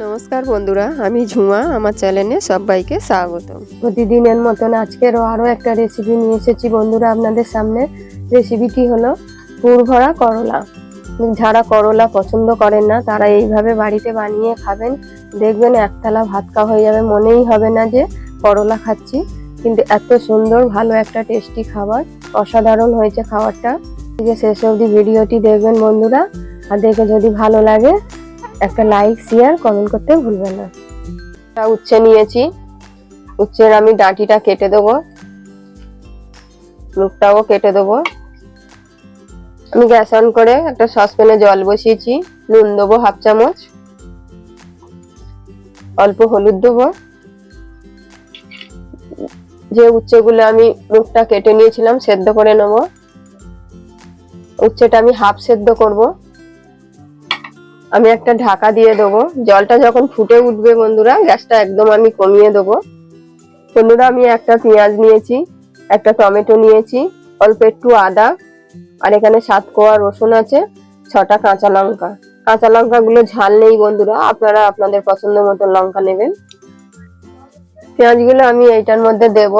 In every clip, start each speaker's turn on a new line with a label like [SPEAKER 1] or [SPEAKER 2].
[SPEAKER 1] নমস্কার বন্ধুরা, আমি ঝুমা। আমার চ্যানেলে সবাইকে স্বাগত। প্রতিদিনের মতন আজকেরও আরও একটা রেসিপি নিয়ে এসেছি বন্ধুরা আপনাদের সামনে। রেসিপিটি হলো পুর ভরা করলা। যারা করলা পছন্দ করেন না তারা এইভাবে বাড়িতে বানিয়ে খাবেন, দেখবেন একতলা ভাত খাওয়া হয়ে যাবে, মনেই হবে না যে করলা খাচ্ছি। কিন্তু এত সুন্দর ভালো একটা টেস্টি খাবার, অসাধারণ হয়েছে খাবারটা। শেষ অবধি ভিডিওটি দেখবেন বন্ধুরা, আর দেখে যদি ভালো লাগে একটা লাইক শেয়ার কমেন্ট করতে ভুলবেন না। উচ্ছে নিয়েছি, উচ্ছের আমি ডাঁটিটা কেটে দেবো, মুখটাও কেটে দেবো। আমি গ্যাস অন করে একটা সসপ্যানে জল বসিয়েছি, নুন দেবো হাফ চামচ, অল্প হলুদ দেবো। যে উচ্ছেগুলো আমি মুখটা কেটে নিয়েছিলাম সেদ্ধ করে নেবো। উচ্ছেটা আমি হাফ সেদ্ধ করব। আমি একটা ঢাকা দিয়ে দেবো। জলটা যখন ফুটে উঠবে বন্ধুরা, গ্যাসটা একদম আমি কমিয়ে দেবো। বন্ধুরা, আমি একটা পেঁয়াজ নিয়েছি, একটা টমেটো নিয়েছি, অল্প একটু আদা, আর এখানে 7 কোয়া রসুন আছে, 6টা কাঁচা লঙ্কা। কাঁচা লঙ্কাগুলো ঝাল নেই বন্ধুরা, আপনারা আপনাদের পছন্দ মতো লঙ্কা নেবেন। পেঁয়াজগুলো আমি এইটার মধ্যে দেব,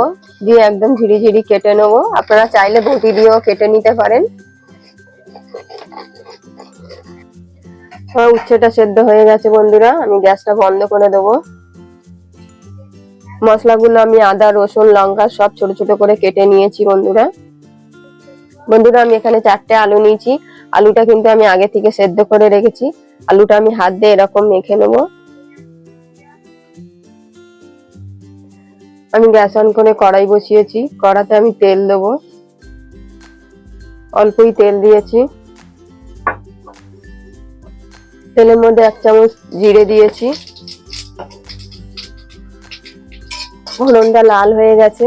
[SPEAKER 1] দিয়ে একদম ঝিরি ঝিরি কেটে নেবো। আপনারা চাইলে বটি দিয়েও কেটে নিতে পারেন। উচ্ছেটা সেদ্ধ হয়ে গেছে বন্ধুরা, আমি গ্যাসটা বন্ধ করে দেবো। মশলাগুলো আমি আদা রসুন লঙ্কা সব ছোট ছোট করে কেটে নিয়েছি বন্ধুরা। আমি এখানে 4টে আলু নিয়েছি। আলুটা কিন্তু আমি আগে থেকে সেদ্ধ করে রেখেছি। আলুটা আমি হাত দিয়ে এরকম মেখে নেবো। আমি গ্যাস অন করে কড়াই বসিয়েছি, কড়াতে আমি তেল দেবো, অল্পই তেল দিয়েছি। তেলের মধ্যে 1 চামচ জিরে দিয়েছি। ফোড়নটা লাল হয়ে গেছে,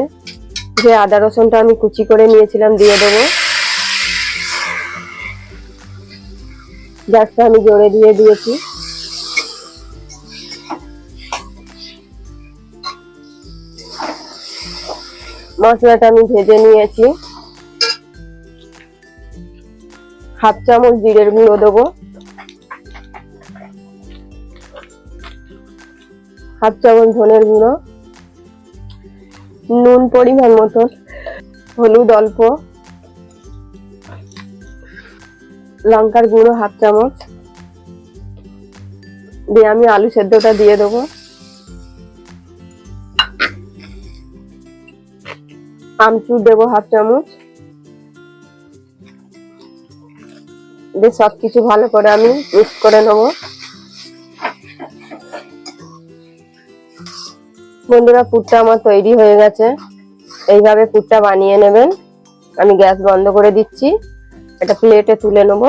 [SPEAKER 1] যে আদা রসুনটা আমি কুচি করে নিয়েছিলাম দিয়ে দেবো। গ্যাসটা আমি জোরে দিয়ে দিয়েছি। মশলাটা আমি ভেজে নিয়েছি। হাফ চামচ জিরের গুঁড়ো দেবো, হাফ চামচ ধনের গুঁড়ো, নুন পরিমাণ মতো, হলুদ অল্প, লঙ্কার গুঁড়ো হাফ চামচ দিয়ে আমি আলু সেদ্ধটা দিয়ে দেবো। আমচুর দেবো হাফ চামচ দিয়ে সবকিছু ভালো করে আমি মিক্স করে নেবো। বন্ধুরা, পুরটা আমার তৈরি হয়ে গেছে। এইভাবে পুরটা বানিয়ে নেবেন। আমি গ্যাস বন্ধ করে দিচ্ছি, একটা প্লেটে তুলে নেব।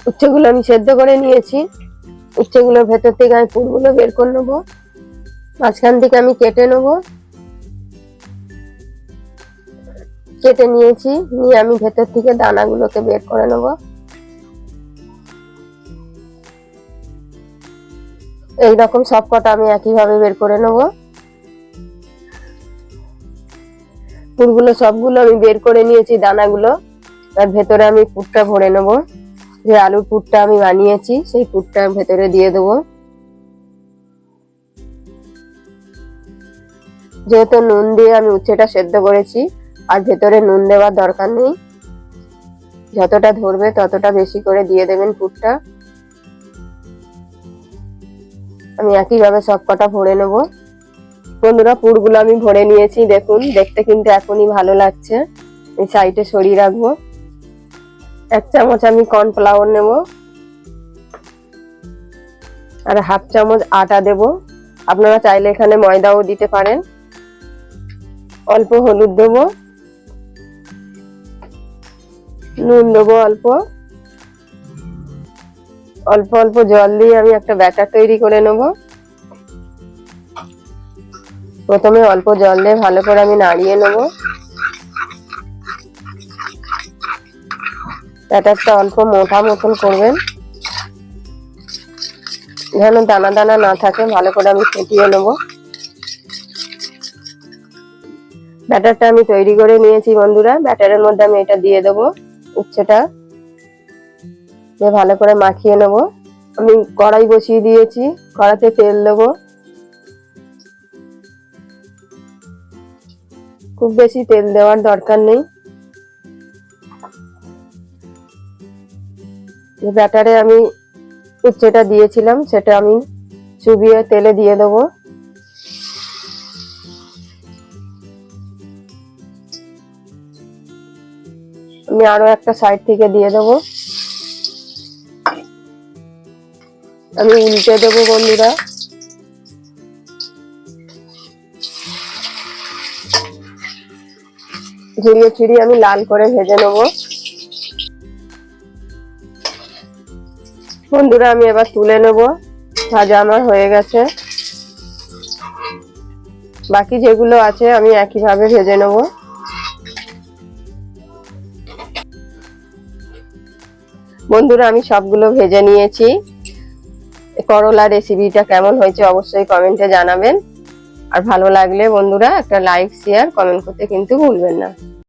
[SPEAKER 1] উচ্ছেগুলো আমি সেদ্ধ করে নিয়েছি। উচ্ছেগুলোর ভেতর থেকে আমি পুরগুলো বের করে নেবো। মাঝখান থেকে আমি কেটে নেবো। কেটে নিয়েছি, নিয়ে আমি ভেতর থেকে দানাগুলোকে বের করে নেব। এইরকম সবকটা আমি একইভাবে বের করে নেব। পুরগুলো সবগুলো আমি বের করে নিয়েছি দানাগুলো। তার ভেতরে আমি পুরটা ভরে নেব। যে আলুর পুরটা আমি বানিয়েছি সেই পুরটা ভেতরে দিয়ে দেবো। যেহেতু নুন দিয়ে আমি উচ্ছেটা সেদ্ধ করেছি, আর ভেতরে নুন দেওয়ার দরকার নেই। যতটা ধরবে ততটা বেশি করে দিয়ে দেবেন পুরটা। আমি একইভাবে সবকটা ভরে নেব। বন্ধুরা, পুরগুলো আমি ভরে নিয়েছি, দেখুন দেখতে কিন্তু এখনই ভালো লাগছে। এই সাইডে সরিয়ে রাখবো। 1 চামচ আমি কর্নফ্লাওয়ার নেব, আর হাফ চামচ আটা দেব। আপনারা চাইলে এখানে ময়দাও দিতে পারেন। অল্প হলুদ দেবো, নুন দেবো অল্প, অল্প অল্প জল দিয়ে আমি একটা ব্যাটার তৈরি করে নেব। প্রথমে অল্প জল দিয়ে ভালো করে আমি নাড়িয়ে নেব। ব্যাটারটা অল্প মোটা মতন করবেন, যেন দানা দানা না থাকে। ভালো করে আমি ফেটিয়ে নেব। ব্যাটারটা আমি তৈরি করে নিয়েছি বন্ধুরা। ব্যাটারের মধ্যে আমি এটা দিয়ে দেবো, উচ্ছেটা দিয়ে ভালো করে মাখিয়ে নেব। আমি কড়াই বসিয়ে দিয়েছি, কড়াতে তেল দেবো। খুব বেশি তেল দেওয়ার দরকার নেই। ব্যাটারে আমি উচ্ছেটা দিয়েছিলাম সেটা আমি চুবিয়ে তেলে দিয়ে দেবো। আমি আরো একটা সাইড থেকে দিয়ে দেবো। আমি উল্টে দেবো বন্ধুরা। ঘুরিয়ে ফিরিয়ে আমি লাল করে ভেজে নেব। বন্ধুরা আমি এবার তুলে নেব। ভাজা আমার হয়ে গেছে। বাকি যেগুলো আছে আমি একইভাবে ভেজে নেব। বন্ধুরা আমি সবগুলো ভেজে নিয়েছি। করলা রেসিপিটা কেমন হয়েছে অবশ্যই কমেন্টে জানাবেন। আর ভালো লাগলে বন্ধুরা একটা লাইক, শেয়ার, কমেন্ট করতে কিন্তু ভুলবেন না।